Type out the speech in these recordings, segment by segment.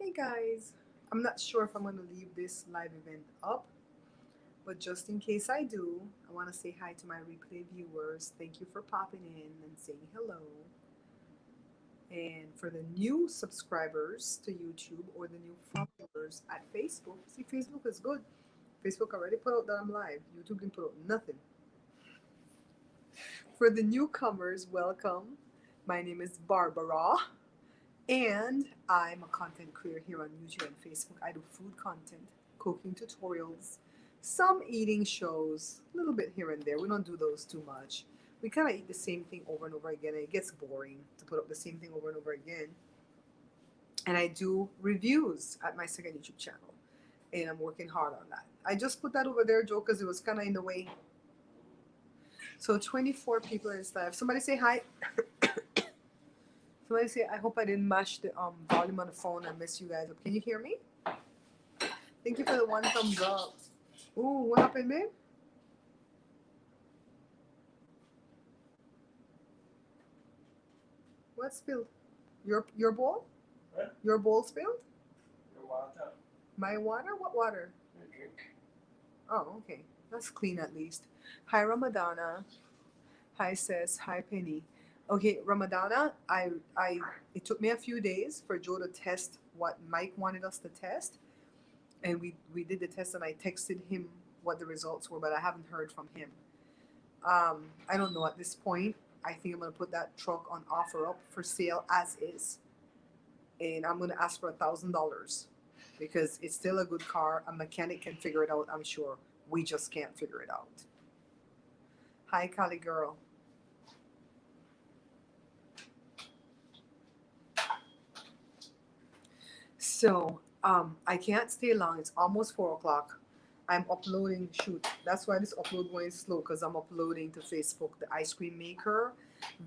Hi guys. I'm not sure if I'm going to leave this live event up, but just in case I do, I want to say hi to my replay viewers. Thank you for popping in and saying hello. And for the new subscribers to YouTube or the new followers at Facebook, see, Facebook is good. Facebook already put out that I'm live. YouTube didn't put out nothing. For the newcomers, welcome. My name is Barbara. And I'm a content creator here on YouTube and Facebook. I do food content, cooking tutorials, some eating shows, a little bit here and there. We don't do those too much. We kind of eat the same thing over and over again, and it gets boring to put up the same thing over and over again. And I do reviews at my second YouTube channel, and I'm working hard on that. I just put that over there, Joe, because it was kind of in the way. So 24 people in this live. Somebody say hi. Somebody say, I hope I didn't mash the volume on the phone and mess you guys up. Can you hear me? Thank you for the one thumbs up. Ooh, what happened, babe? What spilled? Your bowl? What? Your bowl spilled? Your water. My water? What water? Your drink. Oh, okay. That's clean at least. Hi, Ramadana. Hi, Sis. Hi, Penny. Okay, Ramadana, it took me a few days for Joe to test what Mike wanted us to test. And we did the test and I texted him what the results were, but I haven't heard from him. I don't know at this point. I think I'm gonna put that truck on offer up for sale as is, and I'm gonna ask for $1,000 because it's still a good car. A mechanic can figure it out, I'm sure. We just can't figure it out. Hi, Cali girl. So I can't stay long. It's almost 4 o'clock. I'm uploading. Shoot, that's why this upload going slow because I'm uploading to Facebook the ice cream maker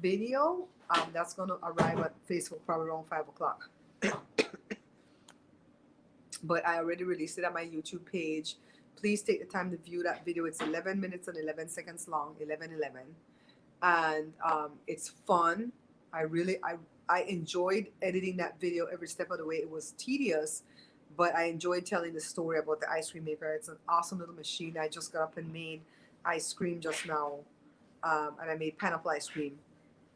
video. That's gonna arrive at Facebook probably around 5 o'clock. But I already released it on my YouTube page. Please take the time to view that video. It's 11 minutes and 11 seconds long. 11:11, and it's fun. I enjoyed editing that video every step of the way. It was tedious, but I enjoyed telling the story about the ice cream maker. It's an awesome little machine. I just got up and made ice cream just now, and I made pineapple ice cream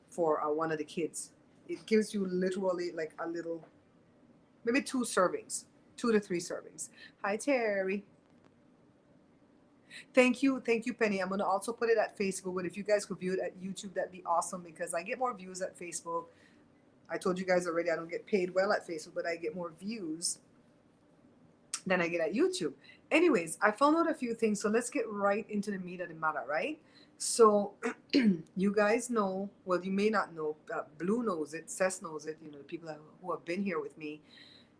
for one of the kids. It gives you literally like a little, maybe 2 servings, 2 to 3 servings. Hi, Terry. Thank you, Penny. I'm gonna also put it at Facebook, but if you guys could view it at YouTube, that'd be awesome because I get more views at Facebook. I told you guys already I don't get paid well at Facebook, but I get more views than I get at YouTube. Anyways, I found out a few things, so let's get right into the meat of the matter, right? So you guys know, well, you may not know, Blue knows it, Seth knows it, the people who have been here with me.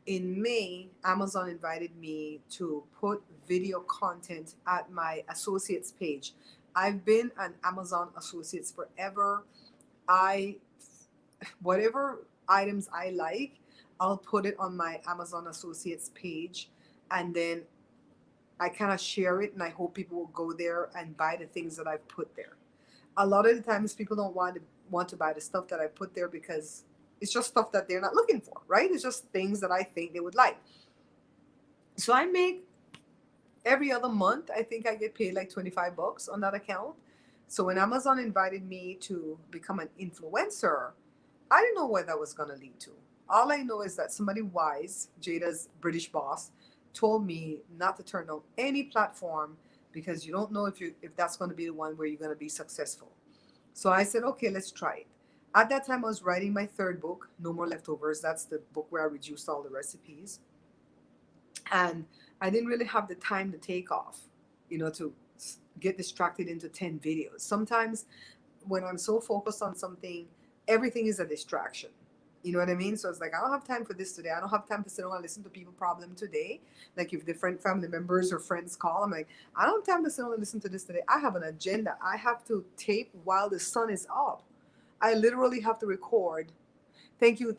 In May, Amazon invited me to put video content at my associates page. I've been an Amazon associates forever. I whatever items I like, I'll put it on my Amazon associates page, and then I kind of share it, and I hope people will go there and buy the things that I've put there. A lot of the times, people don't want to buy the stuff that I put there because it's just stuff that they're not looking for, right? It's just things that I think they would like. So I make every other month. I think I get paid like $25 on that account. So when Amazon invited me to become an influencer, I didn't know where that was going to lead to. All I know is that somebody wise, Jada's British boss, told me not to turn on any platform because you don't know if that's going to be the one where you're going to be successful. So I said, okay, let's try it. At that time, I was writing my third book, No More Leftovers. That's the book where I reduced all the recipes. And I didn't really have the time to take off, to get distracted into 10 videos. Sometimes when I'm so focused on something, everything is a distraction. You know what I mean? So it's like, I don't have time for this today. I don't have time to sit down and listen to people problem today. Like if different family members or friends call, I'm like, I don't have time to sit down and listen to this today. I have an agenda. I have to tape while the sun is up. I literally have to record. Thank you,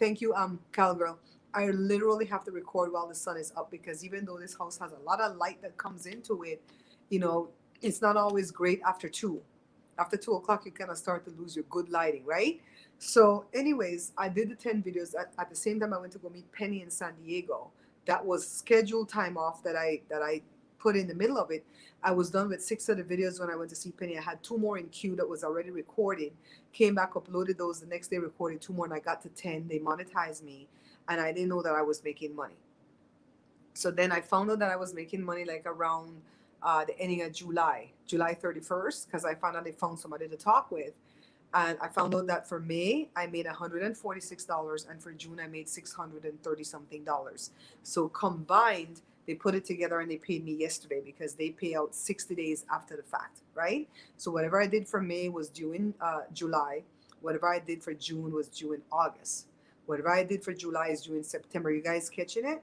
cowgirl. I literally have to record while the sun is up because even though this house has a lot of light that comes into it, you know, it's not always great after 2. After 2 o'clock, you kind of start to lose your good lighting, right? So, anyways, I did the 10 videos. At the same time, I went to go meet Penny in San Diego. That was scheduled time off that I put in the middle of it. I was done with 6 of the videos when I went to see Penny. I had 2 more in queue that was already recorded. Came back, uploaded those the next day, recorded 2 more, and I got to 10. They monetized me, and I didn't know that I was making money. So then I found out that I was making money like around the ending of July 31st, because I found out they found somebody to talk with. And I found out that for May, I made $146, and for June, I made $630 something dollars. So combined, they put it together and they paid me yesterday because they pay out 60 days after the fact, right? So whatever I did for May was due in July. Whatever I did for June was due in August. Whatever I did for July is due in September. You guys catching it?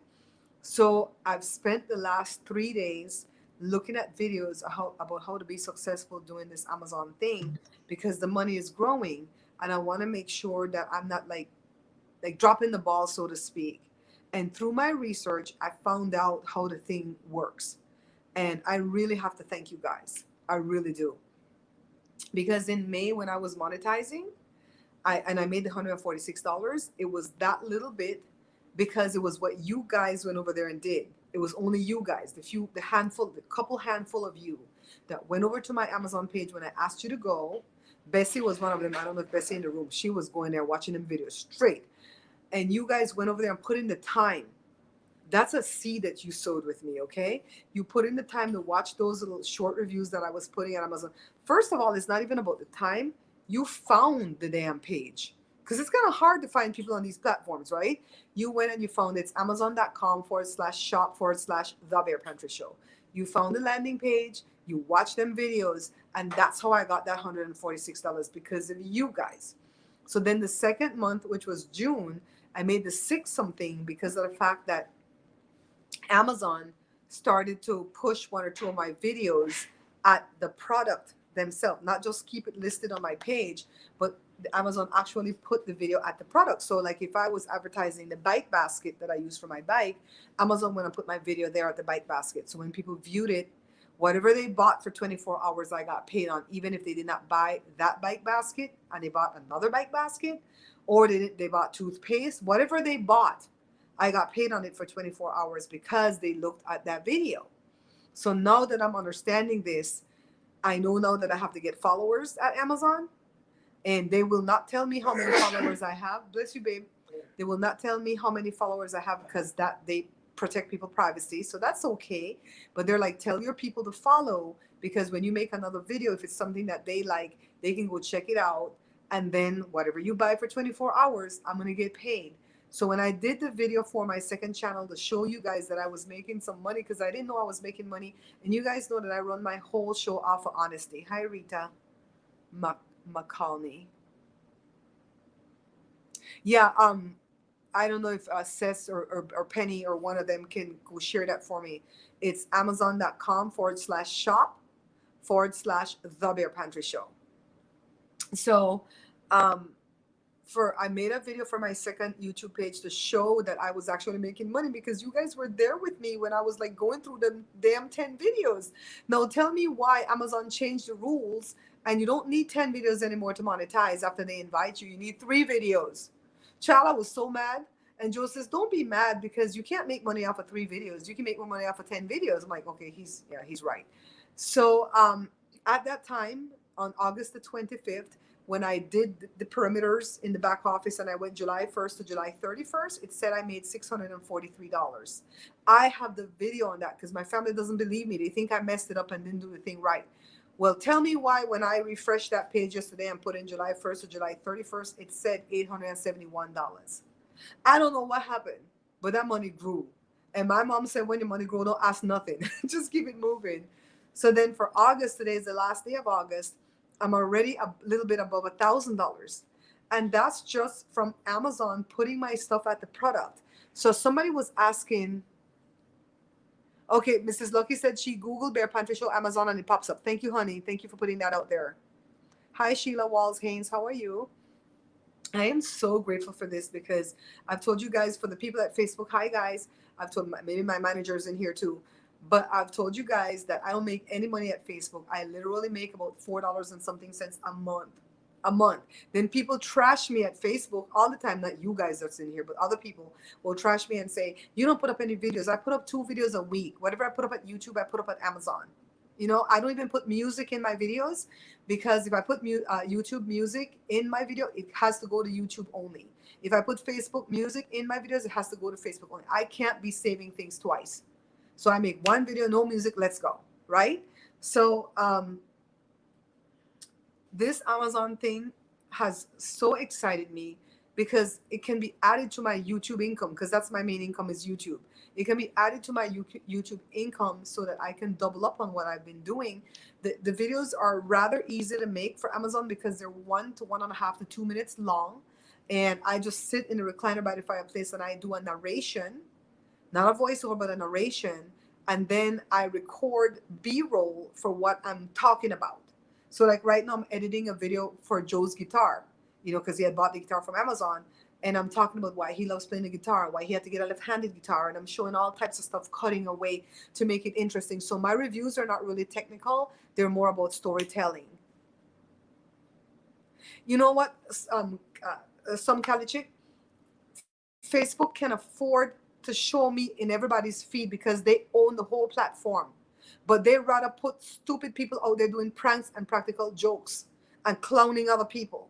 So I've spent the last 3 days looking at videos about how to be successful doing this Amazon thing, because the money is growing and I want to make sure that I'm not like dropping the ball, so to speak. And through my research, I found out how the thing works. And I really have to thank you guys. I really do. Because in May, when I was monetizing, I made the $146. It was that little bit because it was what you guys went over there and did. It was only you guys, the couple handful of you that went over to my Amazon page when I asked you to go. Bessie was one of them. I don't know if Bessie in the room. She was going there watching them videos straight. And you guys went over there and put in the time. That's a seed that you sowed with me, okay? You put in the time to watch those little short reviews that I was putting on Amazon. First of all, it's not even about the time. You found the damn page, because it's kind of hard to find people on these platforms, right? You went and you found it's amazon.com/shop/The Bear Pantry Show. You found the landing page, you watched them videos, and that's how I got that $146 because of you guys. So then the second month, which was June, I made the 6 something because of the fact that Amazon started to push 1 or 2 of my videos at the product themselves, not just keep it listed on my page, but Amazon actually put the video at the product. So like if I was advertising the bike basket that I use for my bike, Amazon went and put my video there at the bike basket. So when people viewed it, whatever they bought for 24 hours, I got paid on, even if they did not buy that bike basket and they bought another bike basket, or they bought toothpaste, whatever they bought, I got paid on it for 24 hours because they looked at that video. So now that I'm understanding this, I know now that I have to get followers at Amazon, and they will not tell me how many followers I have. Bless you, babe. They will not tell me how many followers I have because that they protect people's privacy. So that's okay. But they're like, tell your people to follow, because when you make another video, if it's something that they like, they can go check it out. And then whatever you buy for 24 hours, I'm going to get paid. So when I did the video for my second channel to show you guys that I was making some money, because I didn't know I was making money. And you guys know that I run my whole show off of honesty. Hi, Rita McCallney. Yeah, I don't know if Seth or Penny or one of them can go share that for me. It's amazon.com/shop/The Bear Pantry Show. So, I made a video for my second YouTube page to show that I was actually making money, because you guys were there with me when I was like going through the damn 10 videos. Now tell me why Amazon changed the rules and you don't need 10 videos anymore to monetize after they invite you. You need 3 videos. Chala was so mad. And Joe says, don't be mad, because you can't make money off of 3 videos. You can make more money off of 10 videos. I'm like, okay, he's right. So at that time, on August the 25th, when I did the perimeters in the back office and I went July 1st to July 31st, it said I made $643. I have the video on that because my family doesn't believe me. They think I messed it up and didn't do the thing right. Well, tell me why when I refreshed that page yesterday and put in July 1st to July 31st, it said $871. I don't know what happened, but that money grew. And my mom said, when your money grows, don't ask nothing. Just keep it moving. So then for August, today is the last day of August, I'm already a little bit above $1,000. And that's just from Amazon putting my stuff at the product. So somebody was asking, okay, Mrs. Lucky said she Googled Bear Pantry Show Amazon and it pops up. Thank you, honey. Thank you for putting that out there. Hi, Sheila Walls Haynes. How are you? I am so grateful for this, because I've told you guys, for the people at Facebook, hi guys, I've told maybe my managers in here too, But I've told you guys that I don't make any money at Facebook. I literally make about $4 and something cents a month. A month. Then people trash me at Facebook all the time. Not you guys that's in here, but other people will trash me and say, you don't put up any videos. I put up 2 videos a week. Whatever I put up at YouTube, I put up at Amazon. You know, I don't even put music in my videos, because if I put YouTube music in my video, it has to go to YouTube only. If I put Facebook music in my videos, it has to go to Facebook only. I can't be saving things twice. So I make one video, no music, let's go, right? So this Amazon thing has so excited me, because it can be added to my YouTube income, because that's my main income is YouTube. It can be added to my YouTube income so that I can double up on what I've been doing. The videos are rather easy to make for Amazon, because they're 1 to 1.5 to 2 minutes long. And I just sit in the recliner by the fireplace and I do a narration, not a voiceover, but a narration. And then I record B-roll for what I'm talking about. So like right now I'm editing a video for Joe's guitar, you know, because he had bought the guitar from Amazon. And I'm talking about why he loves playing the guitar, why he had to get a left-handed guitar. And I'm showing all types of stuff, cutting away to make it interesting. So my reviews are not really technical. They're more about storytelling. You know what? Some Cali chick, Facebook can afford to show me in everybody's feed because they own the whole platform. But they rather put stupid people out there doing pranks and practical jokes and clowning other people.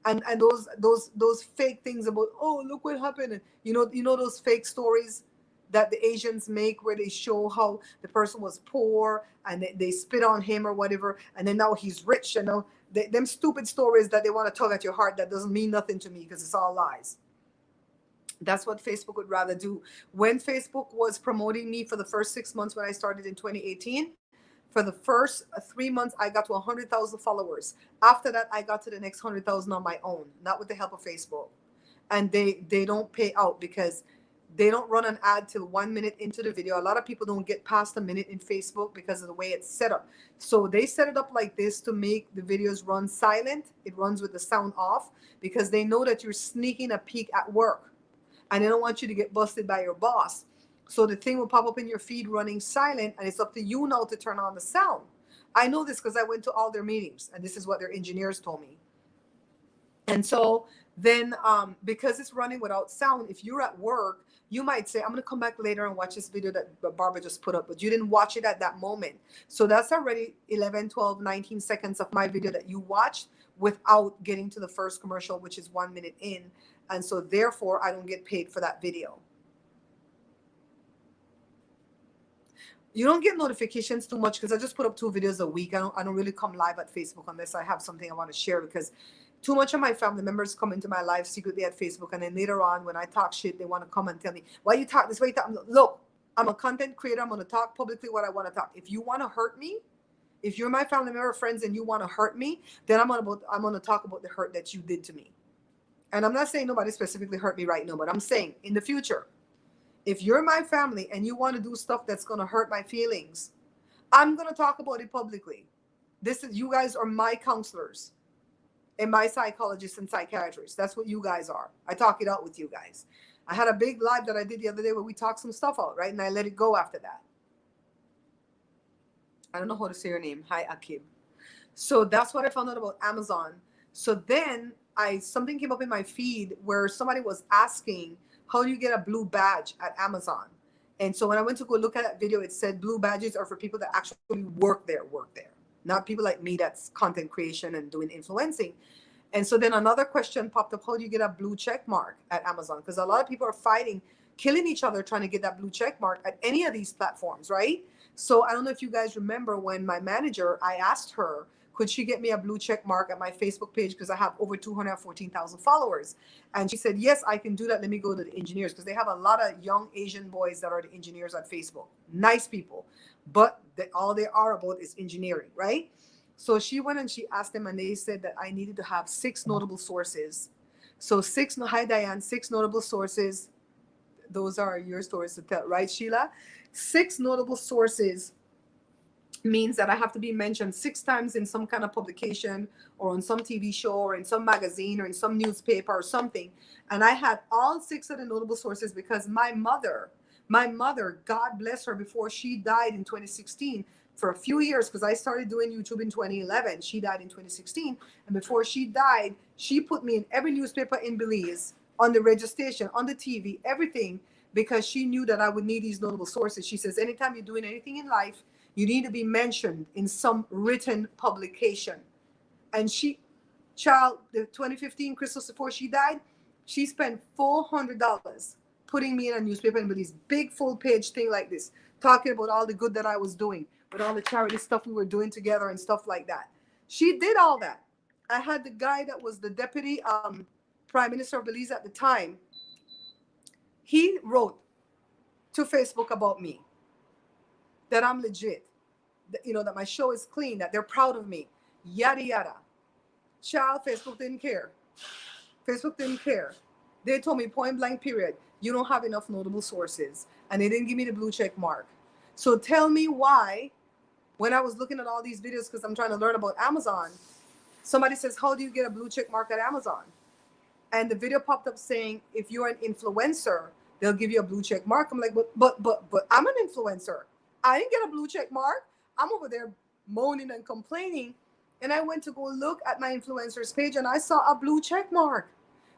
And those fake things about, oh, look what happened. And you know those fake stories that the Asians make, where they show how the person was poor and they spit on him or whatever, and then now he's rich. Them stupid stories that they want to tug at your heart, that doesn't mean nothing to me because it's all lies. That's what Facebook would rather do. When Facebook was promoting me for the first 6 months when I started in 2018, for the first 3 months, I got to 100,000 followers. After that, I got to the next 100,000 on my own, not with the help of Facebook. And they don't pay out because they don't run an ad till 1 minute into the video. A lot of people don't get past a minute in Facebook because of the way it's set up. So they set it up like this to make the videos run silent. It runs with the sound off because they know that you're sneaking a peek at work. And they don't want you to get busted by your boss. So the thing will pop up in your feed running silent, and it's up to you now to turn on the sound. I know this because I went to all their meetings, and this is what their engineers told me. And so then because it's running without sound, if you're at work, you might say, I'm going to come back later and watch this video that Barbara just put up, but you didn't watch it at that moment. So that's already 11, 12, 19 seconds of my video that you watched without getting to the first commercial, which is 1 minute in. And so therefore, I don't get paid for that video. You don't get notifications too much because I just put up 2 videos a week. I don't really come live at Facebook unless I have something I want to share, because too much of my family members come into my life secretly at Facebook, and then later on when I talk shit, they want to come and tell me, why you talk this way? Look, I'm a content creator. I'm going to talk publicly what I want to talk. If you want to hurt me, if you're my family member, friends, and you want to hurt me, then I'm going to talk about the hurt that you did to me. And I'm not saying nobody specifically hurt me right now, but I'm saying in the future, if you're my family and you want to do stuff that's going to hurt my feelings, I'm going to talk about it publicly. You guys are my counselors and my psychologists and psychiatrists. That's what you guys are. I talk it out with you guys. I had a big live that I did the other day where we talked some stuff out, right? And I let it go after that. I don't know how to say your name. Hi, Akib. So that's what I found out about Amazon. So then something came up in my feed where somebody was asking, how do you get a blue badge at Amazon? And so when I went to go look at that video, it said blue badges are for people that actually work there, not people like me that's content creation and doing influencing. And so then another question popped up, how do you get a blue check mark at Amazon? Because a lot of people are fighting, killing each other, trying to get that blue check mark at any of these platforms, right? So I don't know if you guys remember when my manager, I asked her, could she get me a blue check mark at my Facebook page because I have over 214,000 followers? And she said, yes, I can do that. Let me go to the engineers, because they have a lot of young Asian boys that are the engineers at Facebook. Nice people. But all they are about is engineering, right? So she went and she asked them, and they said that I needed to have 6 notable sources. So hi Diane, 6 notable sources. Those are your stories to tell, right, Sheila? 6 notable sources means that I have to be mentioned 6 times in some kind of publication or on some TV show or in some magazine or in some newspaper or something. And I had all 6 of the notable sources because my mother My mother, God bless her, before she died in 2016, for a few years, because I started doing YouTube in 2011. She died in 2016. And before she died, she put me in every newspaper in Belize, on the radio station, on the TV, everything, because she knew that I would need these notable sources. She says, anytime you're doing anything in life, you need to be mentioned in some written publication. And she, child, the 2015 Christmas before she died, she spent $400 putting me in a newspaper in Belize, big full page thing like this, talking about all the good that I was doing, with all the charity stuff we were doing together and stuff like that. She did all that. I had the guy that was the deputy prime minister of Belize at the time. He wrote to Facebook about me, that I'm legit, that, you know, that my show is clean, that they're proud of me, yada yada. Child, Facebook didn't care. Facebook didn't care. They told me point blank period, you don't have enough notable sources, and they didn't give me the blue check mark. So tell me why, when I was looking at all these videos, because I'm trying to learn about Amazon, somebody says, how do you get a blue check mark at Amazon? And the video popped up saying, if you're an influencer, they'll give you a blue check mark. I'm like, but I'm an influencer. I didn't get a blue check mark. I'm over there moaning and complaining. And I went to go look at my influencers page, and I saw a blue check mark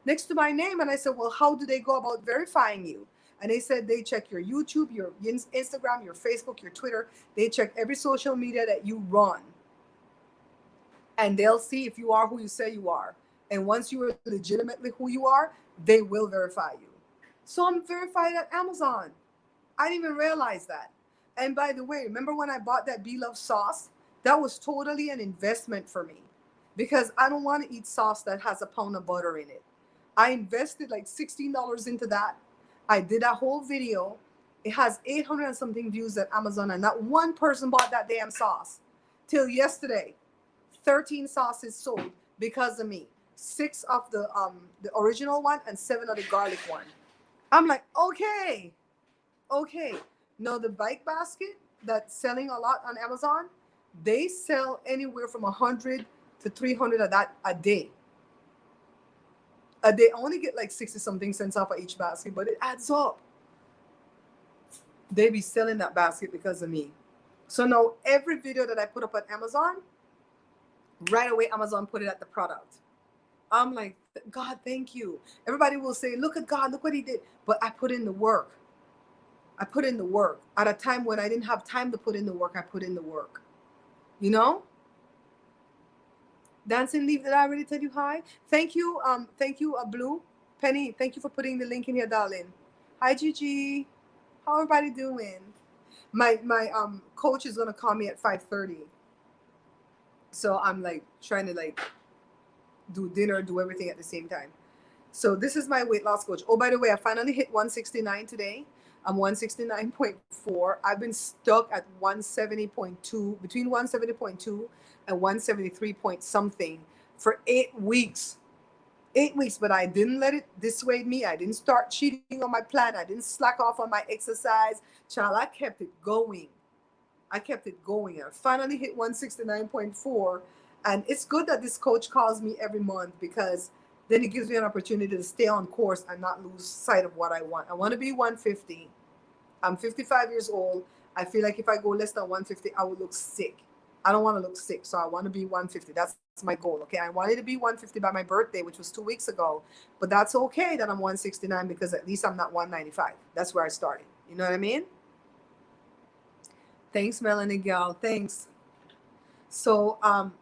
next to my name. And I said, well, how do they go about verifying you? And they said they check your YouTube, your Instagram, your Facebook, your Twitter. They check every social media that you run. And they'll see if you are who you say you are. And once you are legitimately who you are, they will verify you. So I'm verified at Amazon. I didn't even realize that. And by the way, remember when I bought that Be Love sauce? That was totally an investment for me, because I don't want to eat sauce that has a pound of butter in it. I invested like $16 into that. I did a whole video. It has 800 and something views at Amazon, and not one person bought that damn sauce. Till yesterday, 13 sauces sold because of me. 6 of the original one and 7 of the garlic one. I'm like, okay. Now the bike basket that's selling a lot on Amazon, they sell anywhere from 100 to 300 of that a day. They only get like 60 something cents off of each basket, but it adds up. They be selling that basket because of me. So now every video that I put up on Amazon, right away Amazon put it at the product. I'm like, God, thank you. Everybody will say, look at God, look what he did. But I put in the work. I put in the work. At a time when I didn't have time to put in the work, I put in the work. You know? Dancing Leaf, did I already tell you hi? Thank you, Blue. Penny, thank you for putting the link in here, darling. Hi, Gigi. How everybody doing? My coach is gonna call me at 5:30. So I'm like trying to like do dinner, do everything at the same time. So this is my weight loss coach. Oh, by the way, I finally hit 169 today. I'm 169.4. I've been stuck at 170.2, between 170.2 and 173 point something for 8 weeks. 8 weeks, but I didn't let it dissuade me. I didn't start cheating on my plan. I didn't slack off on my exercise. Child, I kept it going. I finally hit 169.4. And it's good that this coach calls me every month, because then it gives me an opportunity to stay on course and not lose sight of what I want. I want to be 150. I'm 55 years old. I feel like if I go less than 150, I will look sick. I don't want to look sick, so I want to be 150. That's my goal, okay? I wanted to be 150 by my birthday, which was 2 weeks ago. But that's okay that I'm 169, because at least I'm not 195. That's where I started. You know what I mean? Thanks, Melanie Gal. Thanks. So I'm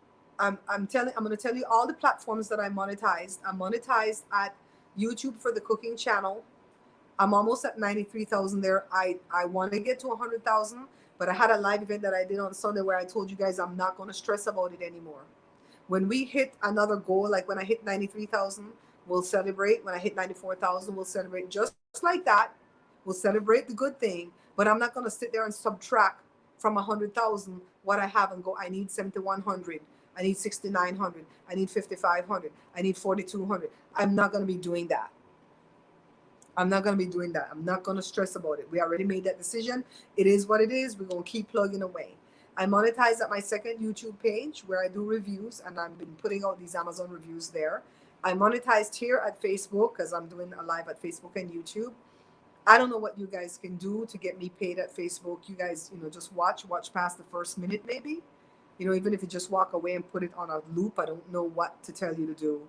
going to tell you all the platforms that I monetized. I'm monetized at YouTube for the cooking channel. I'm almost at 93,000 there. I want to get to 100,000, but I had a live event that I did on Sunday where I told you guys I'm not going to stress about it anymore. When we hit another goal, like when I hit 93,000, we'll celebrate. When I hit 94,000, we'll celebrate. Just like that, we'll celebrate the good thing, but I'm not going to sit there and subtract from 100,000 what I have and go, I need 7,100. I need 6,900. I need 5,500. I need 4,200. I'm not going to be doing that. I'm not going to stress about it. We already made that decision. It is what it is. We're going to keep plugging away. I monetize at my second YouTube page where I do reviews, and I've been putting out these Amazon reviews there. I monetized here at Facebook because I'm doing a live at Facebook and YouTube. I don't know what you guys can do to get me paid at Facebook. You guys, just watch past the first minute maybe. Even if you just walk away and put it on a loop, I don't know what to tell you to do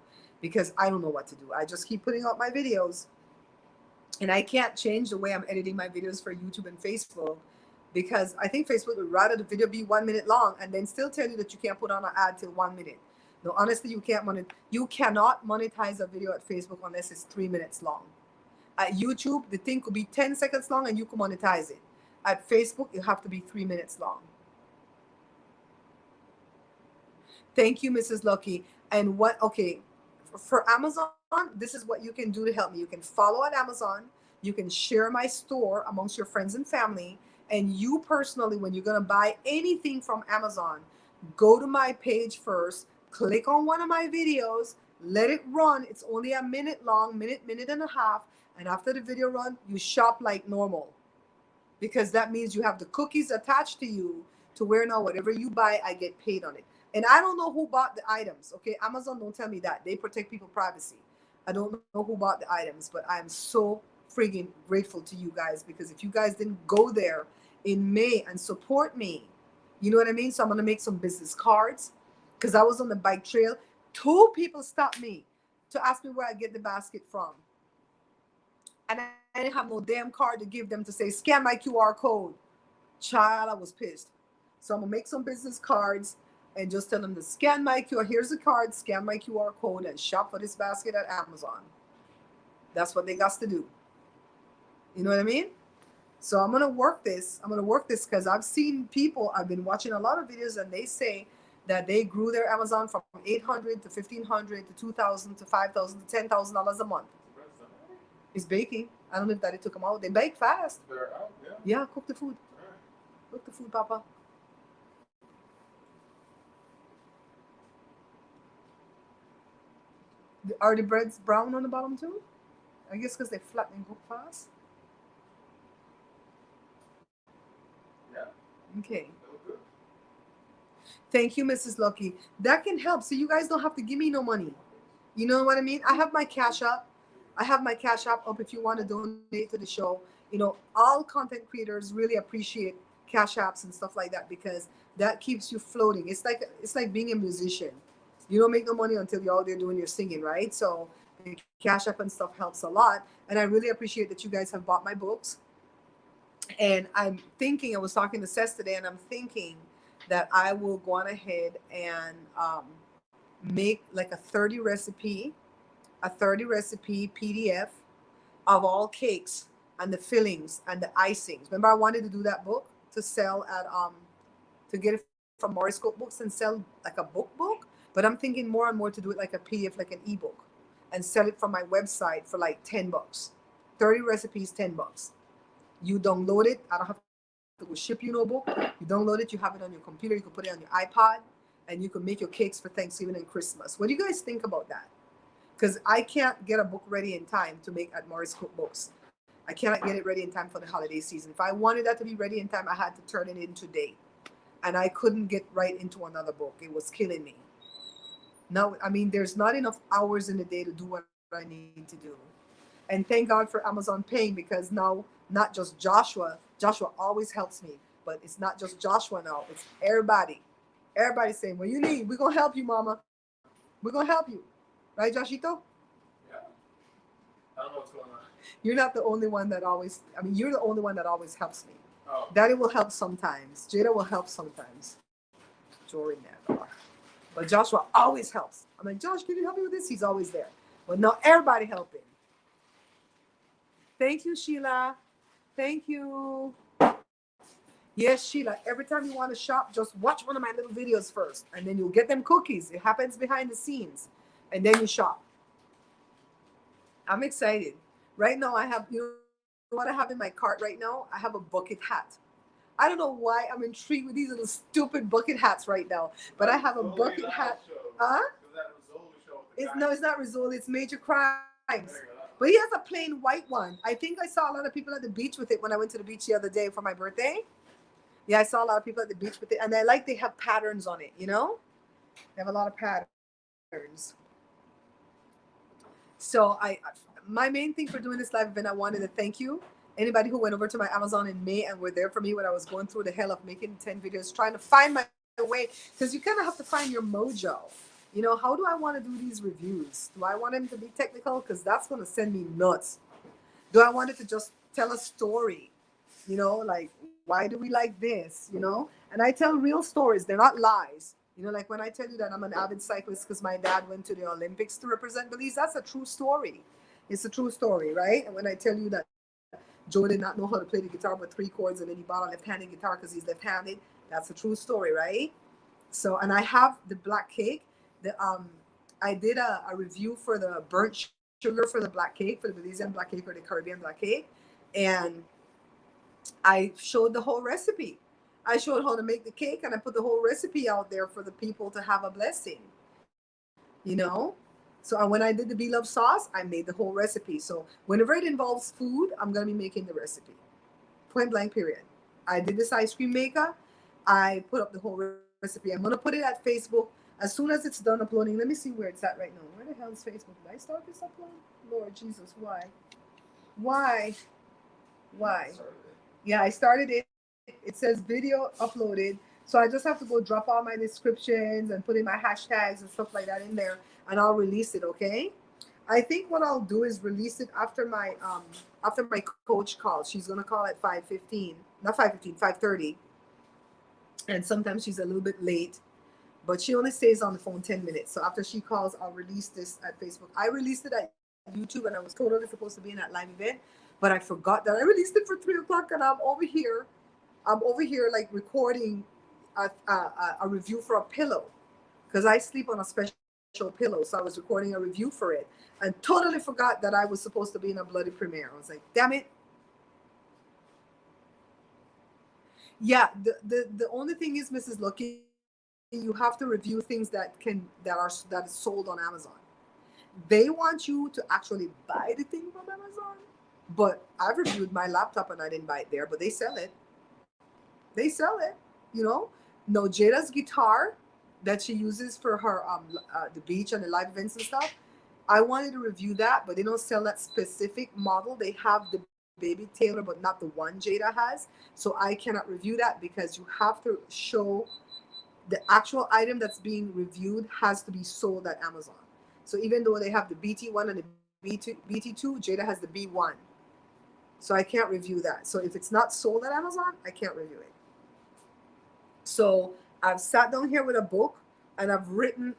because I don't know what to do. I just keep putting out my videos and I can't change the way I'm editing my videos for YouTube and Facebook because I think Facebook would rather the video be 1 minute long and then still tell you that you can't put on an ad till 1 minute. No, honestly, you cannot monetize a video at Facebook unless it's 3 minutes long. At YouTube, the thing could be 10 seconds long and you can monetize it. At Facebook, it have to be 3 minutes long. Thank you, Mrs. Lucky. And okay, for Amazon, this is what you can do to help me. You can follow on Amazon. You can share my store amongst your friends and family. And you personally, when you're going to buy anything from Amazon, go to my page first, click on one of my videos, let it run. It's only a minute long, minute and a half. And after the video run, you shop like normal. Because that means you have the cookies attached to you to where now whatever you buy, I get paid on it. And I don't know who bought the items. Okay, Amazon don't tell me that. They protect people's privacy. I don't know who bought the items, but I am so friggin' grateful to you guys because if you guys didn't go there in May and support me, you know what I mean? So I'm gonna make some business cards because I was on the bike trail. 2 people stopped me to ask me where I get the basket from. And I didn't have no damn card to give them to say, scan my QR code. Child, I was pissed. So I'm gonna make some business cards and just tell them to scan my QR. Here's the card, scan my QR code and shop for this basket at Amazon. That's what they got to do. You know what I mean? So I'm gonna work this. I'm gonna work this because I've seen people, I've been watching a lot of videos and they say that they grew their Amazon from $800 to $1,500 to $2,000 to $5,000 to $10,000 a month. It's baking. I don't know if Daddy took them out. They bake fast. They're out, yeah. Yeah, cook the food. Right. Cook the food, Papa. Are the breads brown on the bottom too? I guess because they flatten and cook fast. Yeah. Okay. They look good. Thank you, Mrs. Lucky. That can help. So you guys don't have to give me no money. You know what I mean? I have my Cash App. I have my Cash App up if you want to donate to the show. All content creators really appreciate Cash Apps and stuff like that because that keeps you floating. It's like being a musician. You don't make no money until you're out there doing your singing, right? So the Cash App and stuff helps a lot. And I really appreciate that you guys have bought my books. And I was talking to Seth today, and I'm thinking that I will go on ahead and make like a 30 recipe PDF of all cakes and the fillings and the icings. Remember, I wanted to do that book to sell at to get it from Morris Cookbooks and sell like a book, but I'm thinking more and more to do it like a PDF, like an ebook, and sell it from my website for like $10. 30 recipes, $10. You download it. I don't have to go ship you no book. You download it. You have it on your computer. You can put it on your iPod, and you can make your cakes for Thanksgiving and Christmas. What do you guys think about that? Because I can't get a book ready in time to make at Morris Cookbooks. I cannot get it ready in time for the holiday season. If I wanted that to be ready in time, I had to turn it in today. And I couldn't get right into another book. It was killing me. Now, I mean, there's not enough hours in the day to do what I need to do. And thank God for Amazon paying because now, not just Joshua always helps me, but it's not just Joshua now, it's everybody. Everybody's saying, what you need? We're going to help you, Mama. We're going to help you. Right, Joshito? Yeah. I don't know what's going on. You're not the only one that you're the only one that always helps me. Oh. Daddy will help sometimes. Jada will help sometimes. Jordan never. But Joshua always helps. I'm like, Josh, can you help me with this? He's always there. But no, everybody helping. Thank you, Sheila. Thank you. Yes, Sheila. Every time you want to shop, just watch one of my little videos first. And then you'll get them cookies. It happens behind the scenes. And then you shop. I'm excited. Right now, I have, you know what I have in my cart right now? I have a bucket hat. I don't know why I'm intrigued with these little stupid bucket hats right now. But I have a bucket hat. Huh? It's not Rizzoli. It's Major Crimes. But he has a plain white one. I think I saw a lot of people at the beach with it when I went to the beach the other day for my birthday. Yeah, I saw a lot of people at the beach with it. And they have patterns on it, you know? They have a lot of patterns. So my main thing for doing this live event, I wanted to thank you. Anybody who went over to my Amazon in May and were there for me when I was going through the hell of making 10 videos, trying to find my way, because you kind of have to find your mojo. You know, how do I want to do these reviews? Do I want them to be technical? Because that's going to send me nuts. Do I want it to just tell a story? You know, like, why do we like this? You know, and I tell real stories. They're not lies. You know, like when I tell you that I'm an avid cyclist because my dad went to the Olympics to represent Belize, that's a true story. It's a true story, right? And when I tell you that Joe did not know how to play the guitar but 3 chords and then he bought a left-handed guitar because he's left-handed, that's a true story, right? So, and I have the black cake. The I did a review for the burnt sugar for the black cake, for the Belizean black cake or the Caribbean black cake, and I showed the whole recipe. I showed how to make the cake and I put the whole recipe out there for the people to have a blessing, you know? So when I did the Be Love sauce, I made the whole recipe. So whenever it involves food, I'm going to be making the recipe. Point blank, period. I did this ice cream maker. I put up the whole recipe. I'm going to put it at Facebook as soon as it's done uploading. Let me see where it's at right now. Where the hell is Facebook? Did I start this upload? Lord Jesus, why? Why? Why? Yeah, I started it. It says video uploaded. So I just have to go drop all my descriptions and put in my hashtags and stuff like that in there, and I'll release it, okay? I think what I'll do is release it after my coach calls. She's gonna call at 5:15. Not 5:15, 5:30. And sometimes she's a little bit late, but she only stays on the phone 10 minutes. So after she calls, I'll release this at Facebook. I released it at YouTube and I was totally supposed to be in that live event, but I forgot that I released it for 3 o'clock and I'm over here like recording a review for a pillow because I sleep on a special pillow. So I was recording a review for it and totally forgot that I was supposed to be in a bloody premiere. I was like, damn it. Yeah, the only thing is, Mrs. Lucky, you have to review things that is sold on Amazon. They want you to actually buy the thing from Amazon, but I've reviewed my laptop and I didn't buy it there, but they sell it. They sell it, you know. No, Jada's guitar that she uses for her the beach and the live events and stuff. I wanted to review that, but they don't sell that specific model. They have the baby Taylor, but not the one Jada has. So I cannot review that because you have to show the actual item that's being reviewed has to be sold at Amazon. So even though they have the BT1 and the BT2, Jada has the B1. So I can't review that. So if it's not sold at Amazon, I can't review it. So I've sat down here with a book and I've written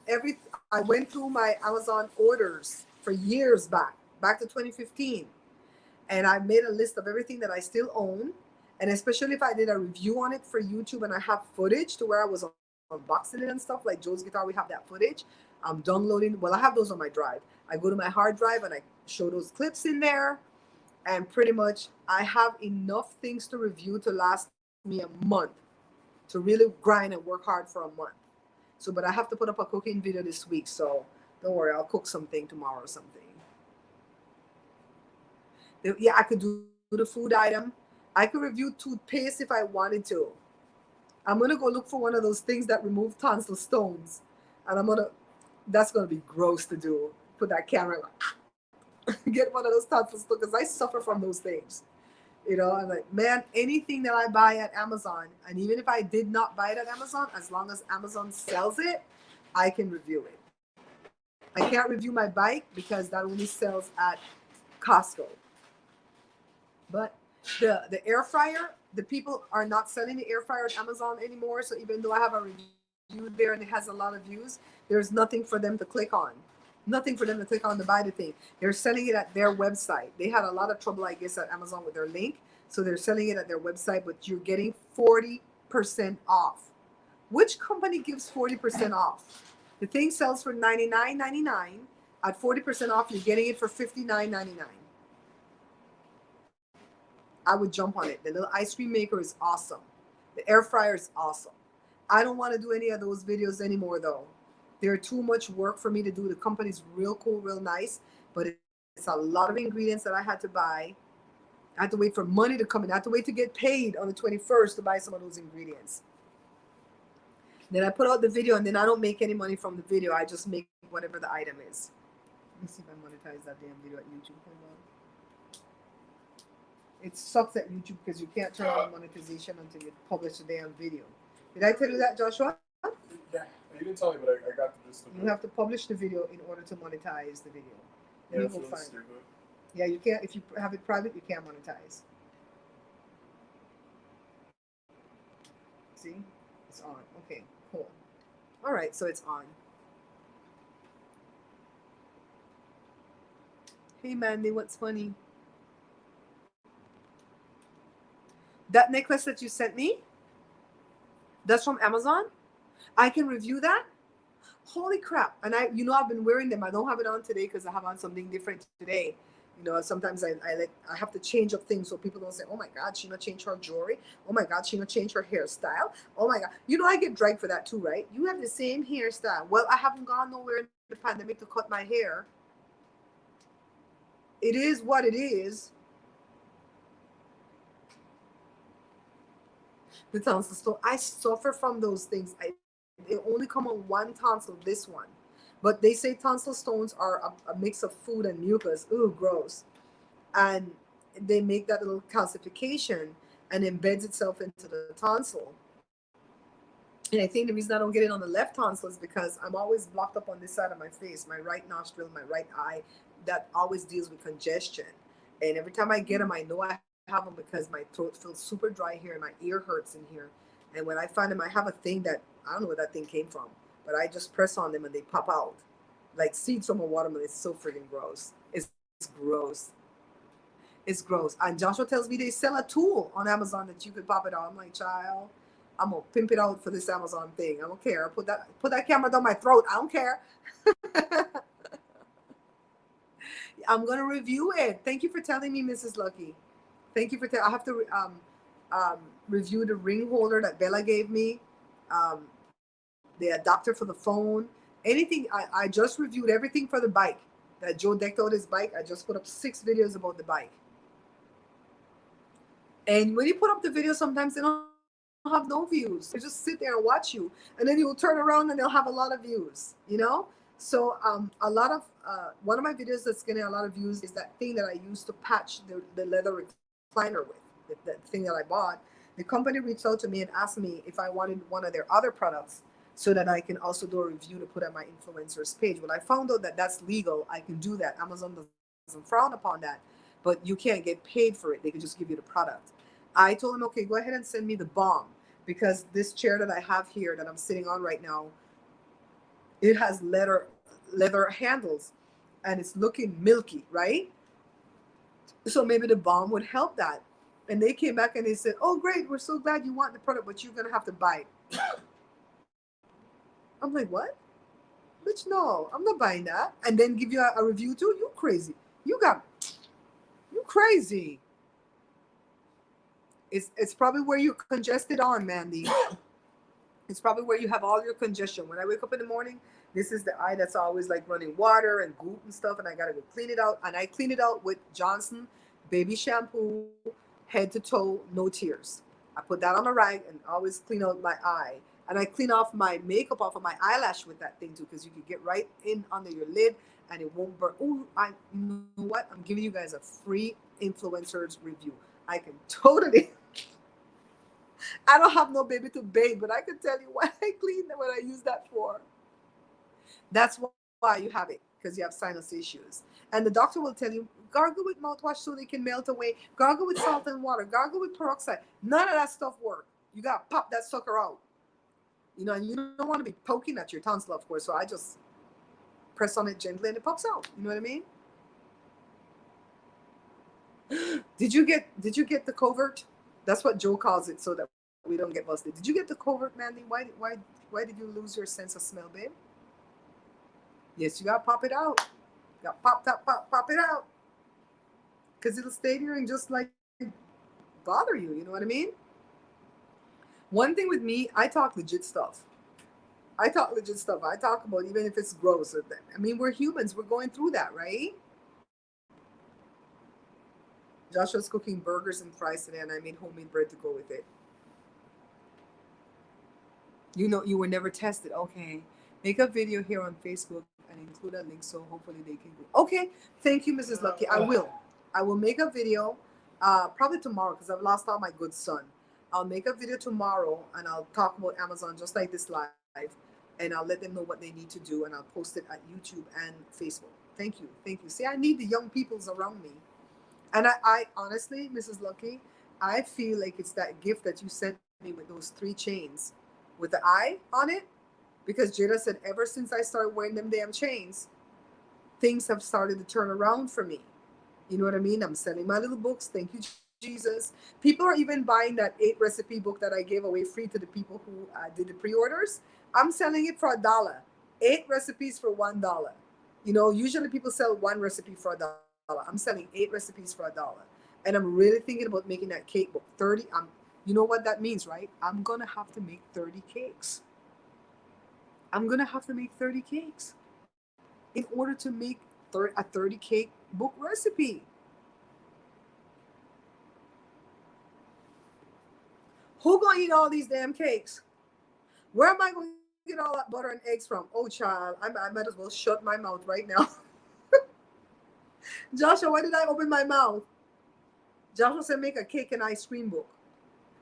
I went through my Amazon orders for years back to 2015. And I made a list of everything that I still own. And especially if I did a review on it for YouTube and I have footage to where I was unboxing it and stuff, like Joe's guitar, we have that footage. I'm downloading, well, I have those on my drive. I go to my hard drive and I show those clips in there. And pretty much I have enough things to review to last me a month, to really grind and work hard for a month. So, but I have to put up a cooking video this week. So don't worry, I'll cook something tomorrow or something. Yeah, I could do the food item. I could review toothpaste if I wanted to. I'm going to go look for one of those things that remove tonsil stones. And that's going to be gross to do. Put that camera, get one of those tonsil stones, because I suffer from those things. You know, I'm like, man, anything that I buy at Amazon, and even if I did not buy it at Amazon, as long as Amazon sells it, I can review it. I can't review my bike because that only sells at Costco. But the air fryer, the people are not selling the air fryer at Amazon anymore. So even though I have a review there and it has a lot of views, there's nothing for them to click on. Nothing for them to click on to buy the thing. They're selling it at their website. They had a lot of trouble, I guess, at Amazon with their link. So they're selling it at their website, but you're getting 40% off. Which company gives 40% off? The thing sells for $99.99. At 40% off, you're getting it for $59.99. I would jump on it. The little ice cream maker is awesome. The air fryer is awesome. I don't want to do any of those videos anymore, though. They're too much work for me to do. The company's real cool, real nice, but it's a lot of ingredients that I had to buy. I had to wait for money to come in. I had to wait to get paid on the 21st to buy some of those ingredients. Then I put out the video, and then I don't make any money from the video. I just make whatever the item is. Let me see if I monetize that damn video at YouTube. It sucks at YouTube because you can't turn on monetization until you publish the damn video. Did I tell you that, Joshua? Yeah, you didn't tell me, but I got the gist of You it. have to publish the video in order to monetize the video. Yeah, You it's will really find. stupid. Yeah, you can't. If you have it private, you can't monetize. See, it's on. Okay, cool. All right, so it's on. Hey, Mandy, what's funny? That necklace that you sent me, that's from Amazon. I can review that. Holy crap! And I've been wearing them. I don't have it on today because I have on something different today. Sometimes I have to change up things so people don't say, "Oh my God, she not change her jewelry. Oh my God, she not change her hairstyle. Oh my God." I get dragged for that too, right? You have the same hairstyle. Well, I haven't gone nowhere in the pandemic to cut my hair. It is what it is. The tonsil stone. I suffer from those things. They only come on one tonsil, this one. But they say tonsil stones are a mix of food and mucus. Ooh, gross. And they make that little calcification and embeds itself into the tonsil. And I think the reason I don't get it on the left tonsil is because I'm always blocked up on this side of my face, my right nostril, my right eye, that always deals with congestion. And every time I get them, I know I have them because my throat feels super dry here and my ear hurts in here. And when I find them, I have a thing that I don't know where that thing came from, but I just press on them and they pop out like seeds from a watermelon. It's so freaking gross. It's gross. It's gross. And Joshua tells me they sell a tool on Amazon that you could pop it out. I'm like, child, I'm gonna pimp it out for this Amazon thing. I don't care. Put that camera down my throat. I don't care. I'm gonna review it. Thank you for telling me, Mrs. Lucky. Thank you for I have to review the ring holder that Bella gave me, um, the adapter for the phone, anything. I just reviewed everything for the bike that Joe decked out his bike. I just put up 6 videos about the bike. And when you put up the video, sometimes they don't have no views. They just sit there and watch you, and then you'll turn around and they'll have a lot of views. So a lot of one of my videos that's getting a lot of views is that thing that I used to patch the leather recliner with, the thing that I bought. The company reached out to me and asked me if I wanted one of their other products so that I can also do a review to put on my influencers page. When I found out that that's legal, I can do that. Amazon doesn't frown upon that, but you can't get paid for it. They can just give you the product. I told him, okay, go ahead and send me the bomb, because this chair that I have here that I'm sitting on right now, it has leather handles and it's looking milky, right? So maybe the balm would help that. And they came back and they said, oh great, we're so glad you want the product, but you're gonna have to buy it. I'm like, what? Bitch, no, I'm not buying that. And then give you a review too? You crazy. You crazy. It's probably where you're congested on, Mandy. It's probably where you have all your congestion. When I wake up in the morning, this is the eye that's always like running water and goop and stuff, and I gotta go clean it out. And I clean it out with Johnson baby shampoo, head to toe, no tears. I put that on a rag and always clean out my eye. And I clean off my makeup off of my eyelash with that thing too, because you can get right in under your lid and it won't burn. Oh, you know what? I'm giving you guys a free influencers review. I can totally. I don't have no baby to bathe, but I can tell you what I clean what I use that for. That's why you have it, because you have sinus issues. And the doctor will tell you, gargle with mouthwash so they can melt away. Gargle with salt and water. Gargle with peroxide. None of that stuff work. You got to pop that sucker out. And you don't want to be poking at your tonsil, of course. So I just press on it gently and it pops out. You know what I mean? Did you get the covert? That's what Joe calls it, so that we don't get busted. Did you get the covert, Mandy? Why did you lose your sense of smell, babe? Yes, you gotta pop it out. You gotta pop it out. Because it'll stay there and just like bother you, you know what I mean? One thing with me, I talk legit stuff. I talk about even if it's gross. I mean, we're humans, we're going through that, right? Joshua's cooking burgers and fries today, and I made homemade bread to go with it. You were never tested. Okay. Make a video here on Facebook and include a link so hopefully they can go. Okay. Thank you, Mrs. Lucky. I will make a video Probably tomorrow because I've lost all my good son. I'll make a video tomorrow and I'll talk about Amazon just like this live, and I'll let them know what they need to do, and I'll post it at YouTube and Facebook. Thank you, thank you. See, I need the young peoples around me, and I honestly, Mrs. Lucky, I feel like it's that gift that you sent me with those 3 chains with the eye on it, because Jada said ever since I started wearing them damn chains, things have started to turn around for me. You know what I mean? I'm selling my little books. Thank you, Jesus. People are even buying that 8 recipe book that I gave away free to the people who did the pre-orders. I'm selling it for $1. 8 recipes for $1. You know, usually people sell 1 recipe for $1. I'm selling 8 recipes for $1. And I'm really thinking about making that cake book. 30. You know what that means, right? I'm gonna have to make 30 cakes. I'm gonna have to make 30 cakes in order to make a 30 cake book recipe. Who gonna eat all these damn cakes? Where am I going to get all that butter and eggs from? Oh, child, I might as well shut my mouth right now. Joshua, why did I open my mouth? Joshua said make a cake and ice cream book.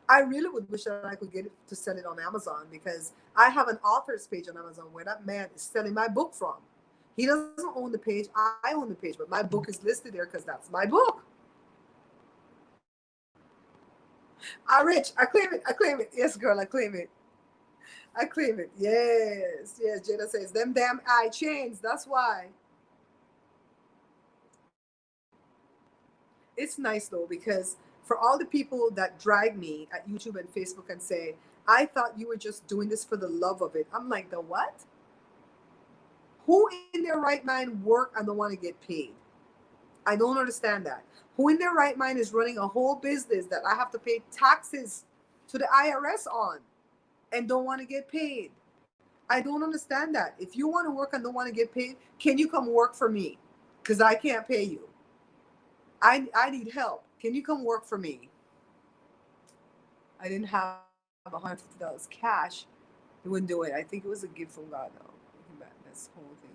I really would wish that I could get it to sell it on Amazon, because I have an author's page on Amazon where that man is selling my book from. He doesn't own the page. I own the page, but my book is listed there because that's my book. Rich, I claim it. I claim it. Yes, girl, I claim it. I claim it. Yes. Yes, Jada says, them damn eye chains. That's why. It's nice, though, because for all the people that drag me at YouTube and Facebook and say, I thought you were just doing this for the love of it. I'm like, the what? Who in their right mind work and don't want to get paid? I don't understand that. Who in their right mind is running a whole business that I have to pay taxes to the IRS on and don't want to get paid? I don't understand that. If you want to work and don't want to get paid, can you come work for me? Because I can't pay you. I need help. Can you come work for me? I didn't have $150 cash. He wouldn't do it. I think it was a gift from God, though. This whole thing.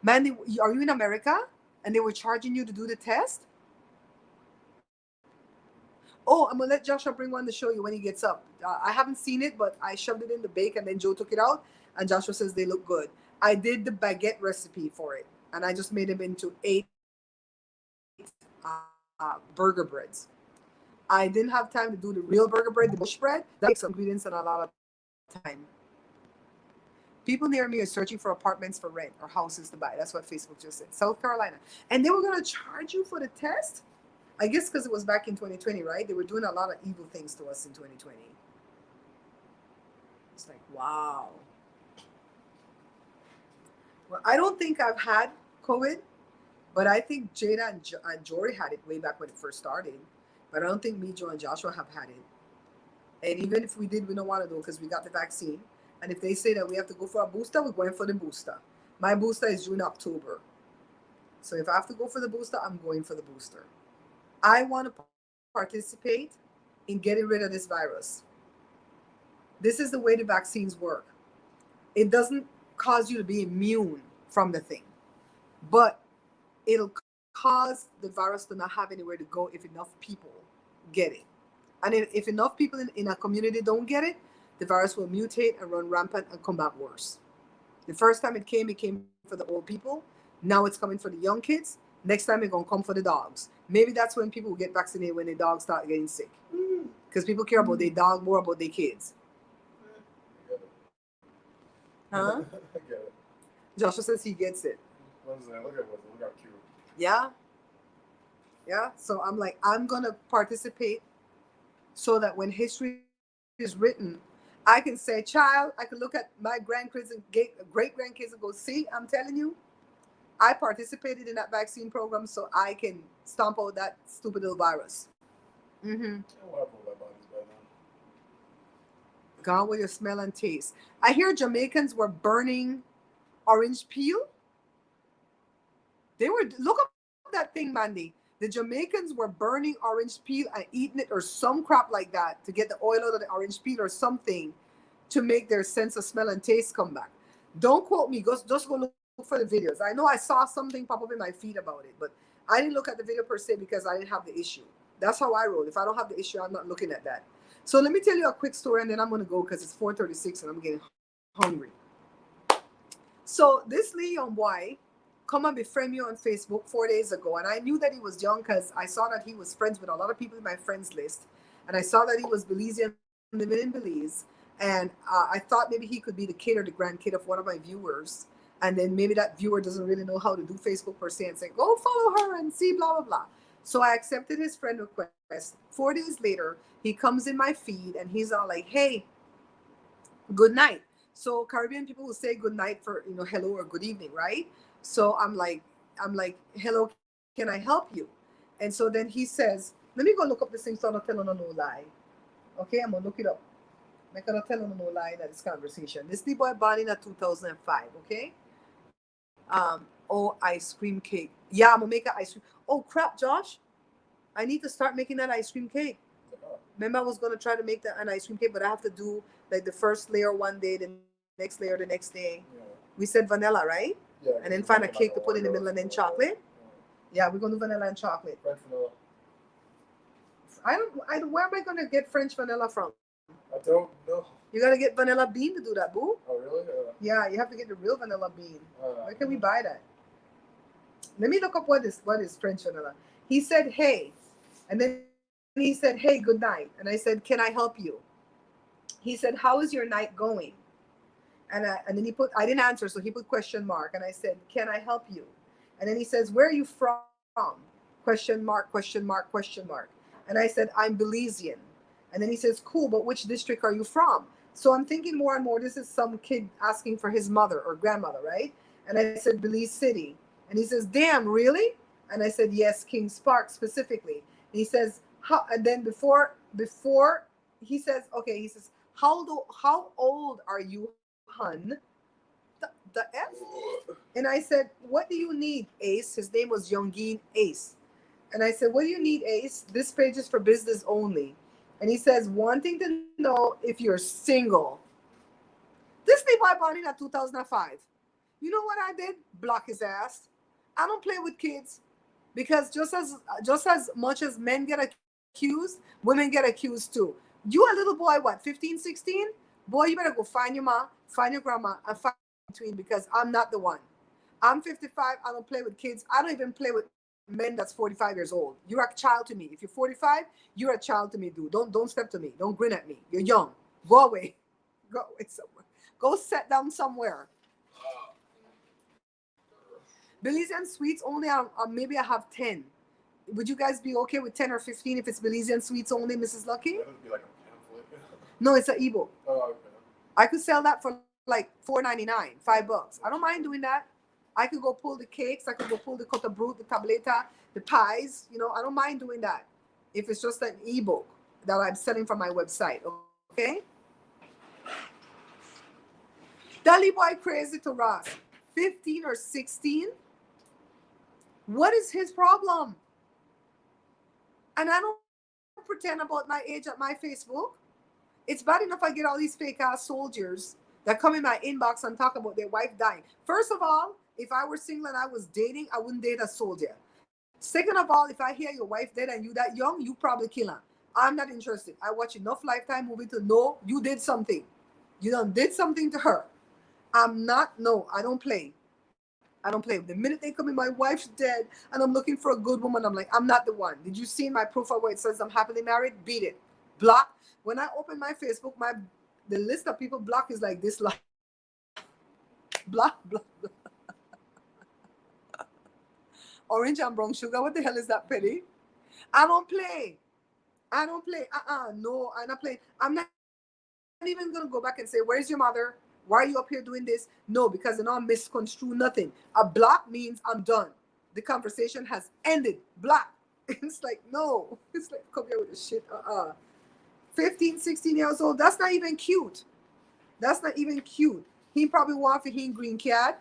Man, are you in America? And they were charging you to do the test? Oh, I'm gonna let Joshua bring one to show you when he gets up. I haven't seen it, but I shoved it in the bake and then Joe took it out, and Joshua says they look good. I did the baguette recipe for it, and I just made them into 8 burger breads. I didn't have time to do the real burger bread, the bush bread. That takes some ingredients and a lot of time. People near me are searching for apartments for rent or houses to buy. That's what Facebook just said. South Carolina. And they were going to charge you for the test? I guess because it was back in 2020, right? They were doing a lot of evil things to us in 2020. It's like, wow. Well, I don't think I've had COVID, but I think Jada and Jory had it way back when it first started. But I don't think me, Joe, and Joshua have had it. And even if we did, we don't want to do it because we got the vaccine. And if they say that we have to go for a booster, we're going for the booster. My booster is June, October. So if I have to go for the booster, I'm going for the booster. I want to participate in getting rid of this virus. This is the way the vaccines work. It doesn't cause you to be immune from the thing, but it'll cause the virus to not have anywhere to go if enough people get it. And if enough people in a community don't get it, the virus will mutate and run rampant and come back worse. The first time it came for the old people. Now it's coming for the young kids. Next time it's going to come for the dogs. Maybe that's when people will get vaccinated, when the dogs start getting sick. Because people care about their dog more about their kids. Huh? I get it. Joshua says he gets it. What is that? Look how cute. Yeah. Yeah. So I'm like, I'm going to participate so that when history is written, I can say, child, I can look at my grandkids and great grandkids and go, see, I'm telling you, I participated in that vaccine program so I can stomp out that stupid little virus. Mm-hmm. Gone with your smell and taste. I hear Jamaicans were burning orange peel. Look up that thing, Mandy. The Jamaicans were burning orange peel and eating it or some crap like that to get the oil out of the orange peel or something to make their sense of smell and taste come back. Don't quote me. Just go look for the videos. I know I saw something pop up in my feed about it, but I didn't look at the video per se because I didn't have the issue. That's how I roll. If I don't have the issue, I'm not looking at that. So let me tell you a quick story, and then I'm gonna go because it's 4:36 and I'm getting hungry. So this Lee Young boy come and befriend me on Facebook 4 days ago, and I knew that he was young because I saw that he was friends with a lot of people in my friends list, and I saw that he was Belizean, living in Belize, and I thought maybe he could be the kid or the grandkid of one of my viewers, and then maybe that viewer doesn't really know how to do Facebook per se and say, go follow her and see blah blah blah. So I accepted his friend request. 4 days later, he comes in my feed and he's all like, hey, good night. So Caribbean people will say good night for, hello or good evening, right? So I'm like, hello, can I help you? And so then he says, let me go look up this thing so I'm not telling no lie. Okay, I'm gonna look it up. I'm not gonna tell no lie in this conversation. This the boy born in 2005, okay? Oh, ice cream cake. Yeah, I'm gonna make an ice cream. Oh crap, Josh. I need to start making that ice cream cake. Remember, I was gonna try to make an ice cream cake, but I have to do like the first layer one day, the next layer the next day. Yeah. We said vanilla, right? Yeah. And then find a cake to put in the middle, and then chocolate. Yeah, we're gonna do vanilla and chocolate. French vanilla. I don't. Where am I gonna get French vanilla from? I don't know. You gotta get vanilla bean to do that, boo. Oh really? Yeah, you have to get the real vanilla bean. Where can we buy that? Let me look up what is French vanilla. He said, hey, and then he said, hey, good night. And I said, can I help you? He said, how is your night going? And then he put, I didn't answer, so he put question mark. And I said, can I help you? And then he says, where are you from? Question mark, question mark, question mark. And I said, I'm Belizean. And then he says, cool, but which district are you from? So I'm thinking more and more, this is some kid asking for his mother or grandmother, right? And I said, Belize City. And he says, damn, really? And I said, yes, Kings Park specifically. And he says, how? And then before he says, okay, he says, how old are you, hun? The F? And I said, what do you need, Ace? His name was Youngin Ace. And I said, what do you need, Ace? This page is for business only. And he says, wanting to know if you're single. This name I bought in 2005. You know what I did? Block his ass. I don't play with kids because just as much as men get accused, women get accused too. You a little boy, what, 15, 16? Boy, you better go find your mom, find your grandma, and find between because I'm not the one. I'm 55. I don't play with kids. I don't even play with men that's 45 years old. You're a child to me. If you're 45, you're a child to me, dude. Don't step to me. Don't grin at me. You're young. Go away. Go away somewhere. Go sit down somewhere. Belizean sweets only, maybe I have 10. Would you guys be okay with 10 or 15 if it's Belizean sweets only, Mrs. Lucky? That would be like a pamphlet. No, it's an ebook. Oh, okay. I could sell that for like $4.99, $5. I don't mind doing that. I could go pull the cakes. I could go pull the cotta brute, the tableta, the pies. I don't mind doing that if it's just an ebook that I'm selling from my website. Okay? Dali boy crazy to Ross. 15 or 16? What is his problem? And I don't pretend about my age at my Facebook. It's bad enough I get all these fake ass soldiers that come in my inbox and talk about their wife dying. First of all, if I were single and I was dating, I wouldn't date a soldier. Second of all, if I hear your wife dead and you that young, you probably kill her. I'm not interested. I watch enough Lifetime movie to know you did something. You done did something to her. I don't play. I don't play. The minute they come in, my wife's dead, and I'm looking for a good woman, I'm like, I'm not the one. Did you see my profile where it says I'm happily married? Beat it. Block. When I open my Facebook, the list of people block is like this. Like, block. Orange and brown sugar. What the hell is that, Petty? I don't play. No, I'm not playing. I'm not even gonna go back and say, where's your mother? Why are you up here doing this? No, because then I'll misconstrue nothing. A block means I'm done. The conversation has ended. Block. It's like, no. It's like, come here with this shit. 15, 16 years old. That's not even cute. He probably wants for him green cat,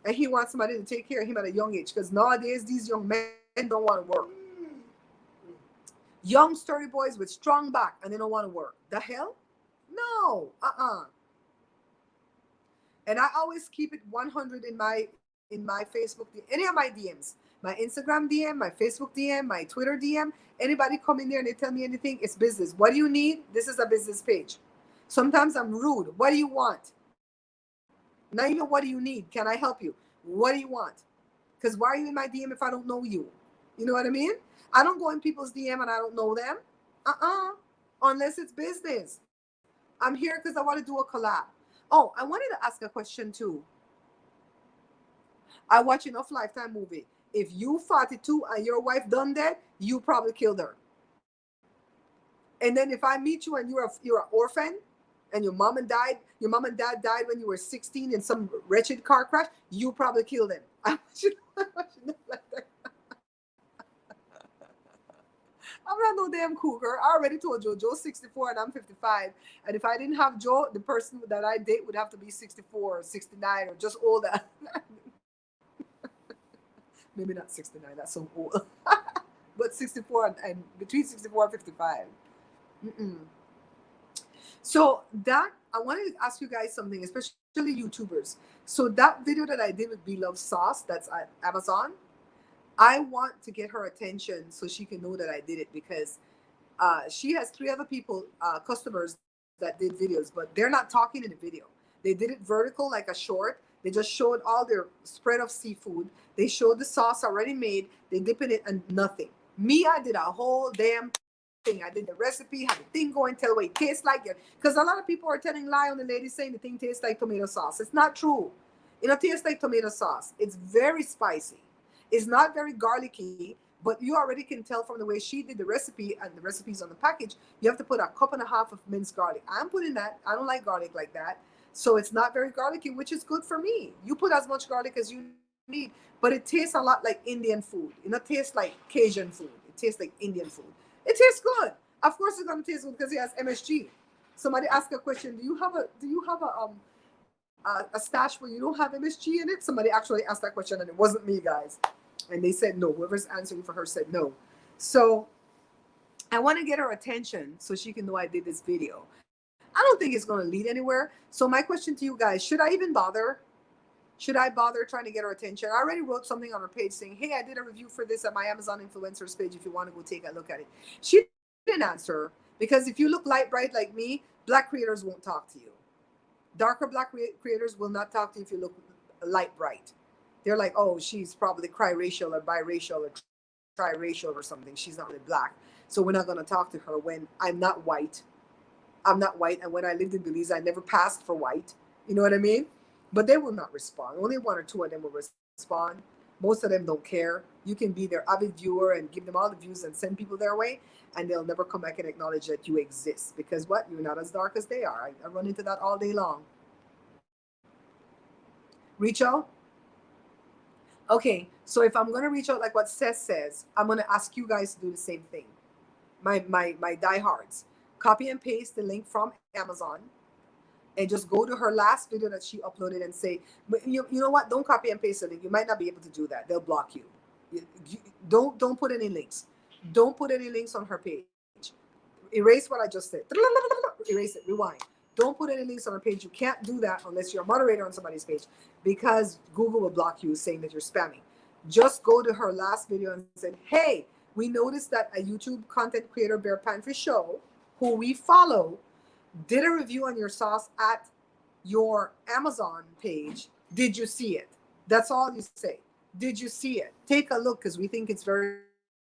and he wants somebody to take care of him at a young age. Because nowadays, these young men don't want to work. Young, sturdy boys with strong back, and they don't want to work. The hell? No. And I always keep it 100 in my Facebook, any of my DMs. My Instagram DM, my Facebook DM, my Twitter DM. Anybody come in there and they tell me anything, it's business. What do you need? This is a business page. Sometimes I'm rude. What do you want? Now you know what do you need? Can I help you? What do you want? Because why are you in my DM if I don't know you? You know what I mean? I don't go in people's DM and I don't know them. Unless it's business. I'm here because I want to do a collab. Oh, I wanted to ask a question too. I watch enough Lifetime movie. If you 42 and your wife done that, you probably killed her. And then if I meet you and you're an orphan, and your mom and dad died when you were 16 in some wretched car crash, you probably killed them. I'm not no damn cougar. I already told Joe. Joe's 64 and I'm 55. And if I didn't have Joe, the person that I date would have to be 64 or 69 or just older. Maybe not 69. That's so old. But 64 and between 64 and 55. So that I wanted to ask you guys something, especially YouTubers. So that video that I did with Beloved Sauce, that's at Amazon, I want to get her attention so she can know that I did it, because she has 3 other people, customers that did videos, but they're not talking in the video. They did it vertical like a short. They just showed all their spread of seafood. They showed the sauce already made. They dip in it and nothing. Me, I did a whole damn thing. I did the recipe, had the thing going, tell what it tastes like. Because a lot of people are telling lie on the lady saying the thing tastes like tomato sauce. It's not true. It don't taste like tomato sauce. It's very spicy. It's not very garlicky, but you already can tell from the way she did the recipe, and the recipe's on the package. You have to put 1.5 cups of minced garlic. I'm putting that. I don't like garlic like that. So it's not very garlicky, which is good for me. You put as much garlic as you need, but it tastes a lot like Indian food. It not taste like Cajun food. It tastes like Indian food. It tastes good. Of course it's gonna taste good because it has MSG. Somebody asked a question, do you have a stash where you don't have MSG in it? Somebody actually asked that question and it wasn't me, guys. And they said no. Whoever's answering for her said no. So I want to get her attention so she can know I did this video. I don't think it's going to lead anywhere. So my question to you guys, should I even bother? Should I bother trying to get her attention? I already wrote something on her page saying, hey, I did a review for this at my Amazon influencers page if you want to go take a look at it. She didn't answer, because if you look light bright like me, Black creators won't talk to you. Darker Black creators will not talk to you if you look light bright. They're like, oh, she's probably criracial or biracial or triracial or something. She's not really Black. So we're not going to talk to her when I'm not white. I'm not white. And when I lived in Belize, I never passed for white. You know what I mean? But they will not respond. Only 1 or 2 of them will respond. Most of them don't care. You can be their avid viewer and give them all the views and send people their way, and they'll never come back and acknowledge that you exist. Because what? You're not as dark as they are. I run into that all day long. Reach out? Okay, so if I'm going to reach out like what Seth says, I'm going to ask you guys to do the same thing. My diehards. Copy and paste the link from Amazon and just go to her last video that she uploaded and say, but you know what? Don't copy and paste the link. You might not be able to do that. They'll block you. Don't put any links. Don't put any links on her page. Erase what I just said. Erase it. Rewind. Don't put any links on her page. You can't do that unless you're a moderator on somebody's page, because Google will block you saying that you're spamming. Just go to her last video and say, hey, we noticed that a YouTube content creator, Bear Pantry Show, who we follow, did a review on your sauce at your Amazon page. Did you see it? That's all you say. Did you see it? Take a look, because we think it's very,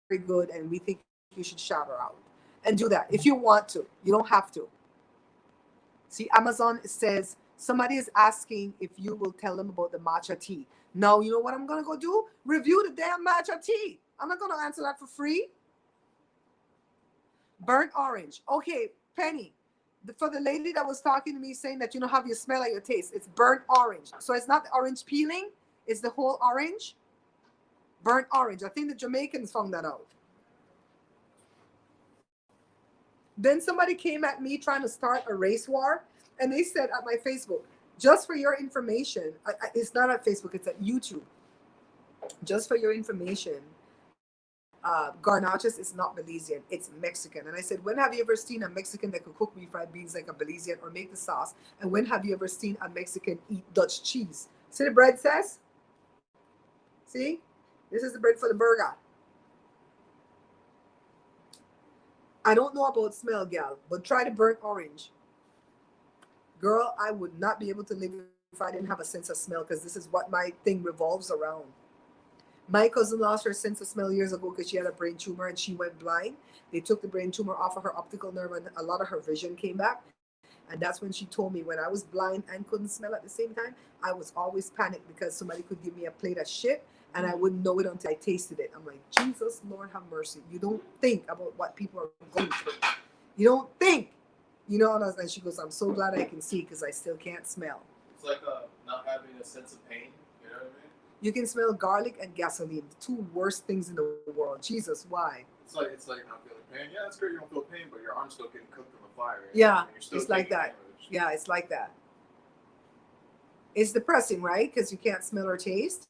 very good and we think you should shout her out. And do that if you want to. You don't have to. See, Amazon says somebody is asking if you will tell them about the matcha tea. Now, you know what I'm going to go do? Review the damn matcha tea. I'm not going to answer that for free. Burnt orange. Okay, Penny. For the lady that was talking to me saying that you don't have your smell or your taste, it's burnt orange. So it's not the orange peeling, it's the whole orange. Burnt orange. I think the Jamaicans found that out. Then somebody came at me trying to start a race war, and they said at my Facebook, just for your information, it's not at Facebook, it's at YouTube. Just for your information, garnaches is not Belizean, it's Mexican. And I said, when have you ever seen a Mexican that could cook refried beans like a Belizean or make the sauce? And when have you ever seen a Mexican eat Dutch cheese? See the bread says? See? This is the bread for the burger. I don't know about smell, gal, but try the burnt orange. Girl, I would not be able to live if I didn't have a sense of smell because this is what my thing revolves around. My cousin lost her sense of smell years ago because she had a brain tumor and she went blind. They took the brain tumor off of her optical nerve and a lot of her vision came back. And that's when she told me when I was blind and couldn't smell at the same time, I was always panicked because somebody could give me a plate of shit and I wouldn't know it until I tasted it. I'm like, Jesus, Lord have mercy. You don't think about what people are going through. You don't think. You know, and she goes, I'm so glad I can see because I still can't smell. It's like not having a sense of pain. You know what I mean? You can smell garlic and gasoline, the two worst things in the world. Jesus, why? It's like not feeling pain. Yeah, it's great you don't feel pain, but your arm's still getting cooked in the fire. Yeah, and you're still it's like taking that. damage. Yeah, it's like that. It's depressing, right? Because you can't smell or taste.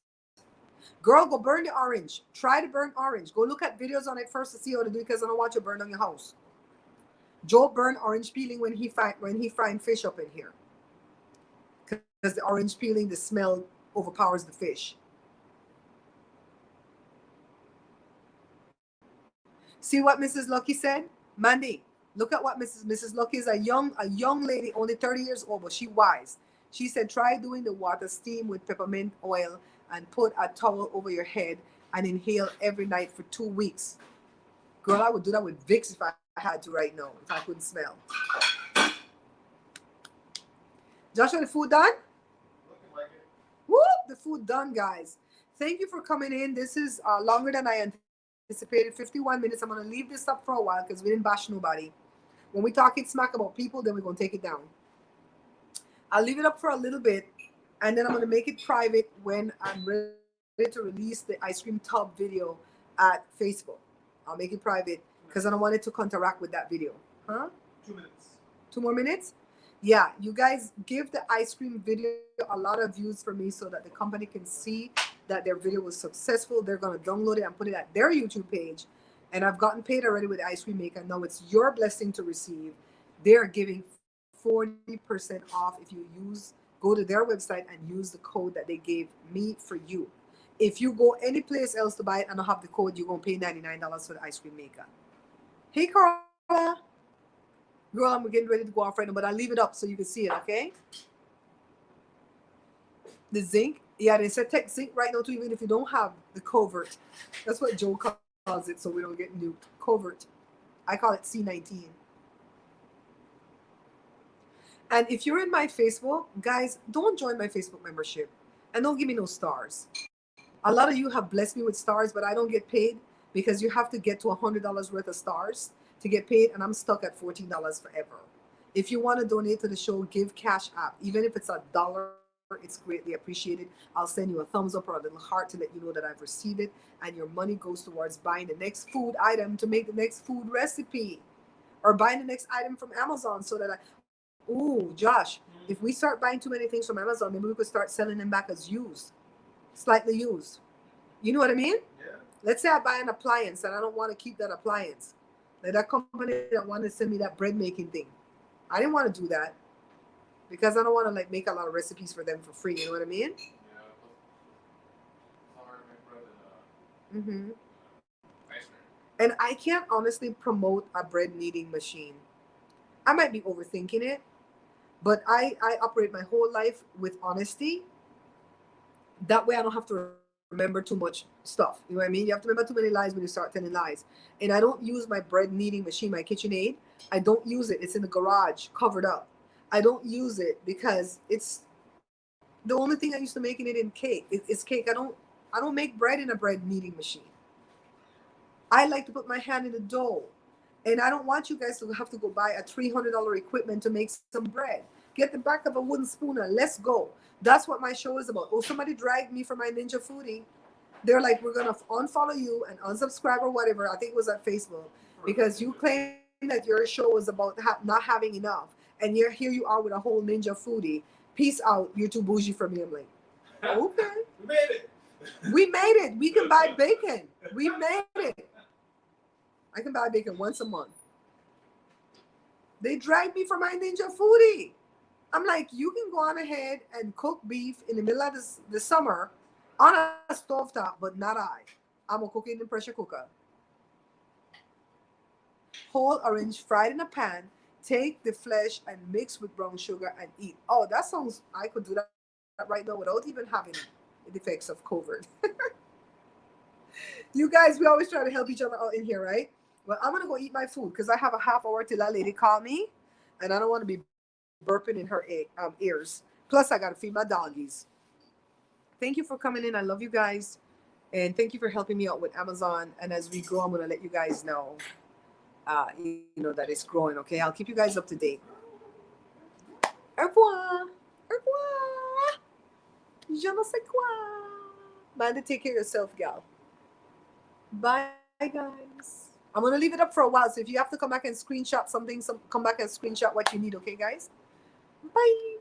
Girl, go burn the orange. Try to burn orange. Go look at videos on it first to see how to do it because I don't want you to burn on your house. Joe burned orange peeling when he frying fish up in here. Because the orange peeling, the smell overpowers the fish. See what Mrs. Lucky said? Mandy, look at what Mrs. Lucky is a young lady, only 30 years old, but she wise. She said, try doing the water steam with peppermint oil and put a towel over your head and inhale every night for 2 weeks. Girl, I would do that with Vicks if I had to right now, if I couldn't smell. Joshua, the food done? Looking like it. Woo! The food done, guys. Thank you for coming in. This is longer than I anticipated. 51 minutes. I'm going to leave this up for a while because we didn't bash nobody. When we talking smack about people, then we're going to take it down. I'll leave it up for a little bit, and then I'm going to make it private when I'm ready to release the ice cream tub video at Facebook. I'll make it private because I don't want it to counteract with that video. Huh? 2 minutes. 2 more minutes? Yeah, you guys give the ice cream video a lot of views for me so that the company can see that their video was successful. They're going to download it and put it at their YouTube page. And I've gotten paid already with the ice cream maker. Now it's your blessing to receive. They're giving 40% off if you go to their website and use the code that they gave me for you. If you go any place else to buy it and don't have the code, you're going to pay $99 for the ice cream maker. Hey, Carla. Girl, I'm getting ready to go off right now, but I'll leave it up so you can see it, okay? The zinc. Yeah, they said take zinc right now too, even if you don't have the covert. That's what Joe calls it, so we don't get nuked. Covert. I call it C19. And if you're in my Facebook, guys, don't join my Facebook membership. And don't give me no stars. A lot of you have blessed me with stars, but I don't get paid because you have to get to $100 worth of stars to get paid, and I'm stuck at $14 forever. If you want to donate to the show, give Cash App. Even if it's $1, it's greatly appreciated. I'll send you a thumbs up or a little heart to let you know that I've received it, and your money goes towards buying the next food item to make the next food recipe, or buying the next item from Amazon so that ooh, Josh, if we start buying too many things from Amazon, maybe we could start selling them back as used, slightly used. You know what I mean? Yeah. Let's say I buy an appliance and I don't want to keep that appliance. Like that company that wanted to send me that bread making thing. I didn't want to do that because I don't want to like make a lot of recipes for them for free. You know what I mean? Yeah. Hard bread and Mm-hmm. ice cream. And I can't honestly promote a bread kneading machine. I might be overthinking it, but I operate my whole life with honesty. That way I don't have to remember too much stuff. You know what I mean? You have to remember too many lies when you start telling lies. And I don't use my bread kneading machine, my KitchenAid. I don't use it. It's in the garage, covered up. I don't use it because it's the only thing I used to making it in cake. It's cake. I don't make bread in a bread kneading machine. I like to put my hand in the dough. And I don't want you guys to have to go buy a $300 equipment to make some bread. Get the back of a wooden spooner. Let's go. That's what my show is about. Oh, somebody dragged me for my Ninja Foodie. They're like, we're going to unfollow you and unsubscribe or whatever. I think it was at Facebook. Because you claim that your show was about not having enough. And here you are with a whole Ninja Foodie. Peace out. You're too bougie for me. I'm like, okay. We made it. We made it. We can buy bacon. We made it. I can buy bacon once a month. They dragged me for my Ninja Foodie. I'm like, you can go on ahead and cook beef in the middle of the summer On a stove top, but not I. I'm gonna cook it in the pressure cooker. Whole orange fried in a pan. Take the flesh and mix with brown sugar and eat. Oh, that sounds, I could do that right now without even having the effects of COVID. You guys, we always try to help each other out in here, right? Well, I'm gonna go eat my food because I have a half hour till that lady call me, and I don't want to be burping in her ears. Plus, I gotta feed my doggies. Thank you for coming in. I love you guys, and thank you for helping me out with Amazon. And as we grow, I'm gonna let you guys know, you know, that it's growing. Okay, I'll keep you guys up to date. Au revoir. Au revoir. Je ne sais quoi. Mind, take care of yourself, gal. Bye, guys. I'm gonna leave it up for a while. So if you have to come back and screenshot something, come back and screenshot what you need. Okay, guys. Bye.